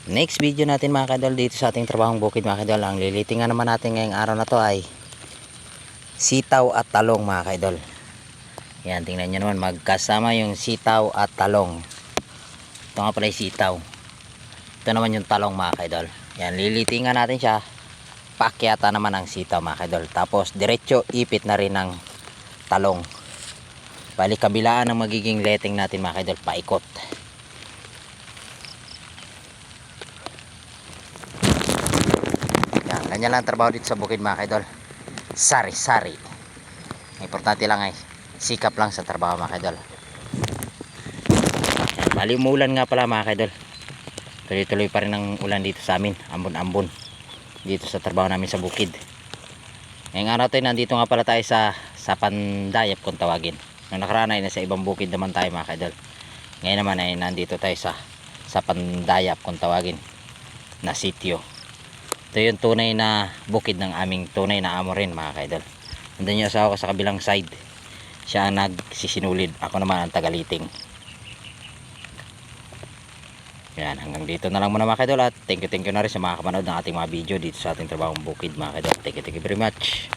Next video natin mga kadol dito sa ating trabahong bukid mga kadol. Ang lilitingan naman natin ngayong araw na to ay sitaw at talong mga kadol. Yan, tingnan nyo naman magkasama yung sitaw at talong. Ito nga pala yung sitaw. Ito naman yung talong mga kadol. Yan, lilitingan natin siya. Paakyata naman ang sitaw mga kadol. Tapos diretso ipit na rin ng talong. Bali kabilaan ang magiging letting natin mga kadol, paikot. Yan, ganyan lang trabaho dito sa bukid mga kadol. Sari-sari. Importante lang ay sikap lang sa trabaho mga kadol. Yan, bali umulan nga pala mga kadol. Tuloy-tuloy pa rin ang ulan dito sa amin. Ambon-ambon dito sa trabaho namin sa bukid. Ngayong araw tayo nandito nga pala tayo sa Pandayap kung tawagin. Nung nakaraan ay nasa ibang bukid naman tayo mga kadol. Ngayon naman ay nandito tayo sa Pandayap kung tawagin na sitio. Ito yung tunay na bukid ng aming tunay na amo rin mga kaidol. Nandun yung asawa ko sa kabilang side. Siya ang nagsisinulid. Ako naman ang tagaliting. Yan, hanggang dito na lang muna mga kaidol. At thank you na rin sa mga kapanood ng ating mga video dito sa ating trabahong bukid mga kaidol. Thank you very much.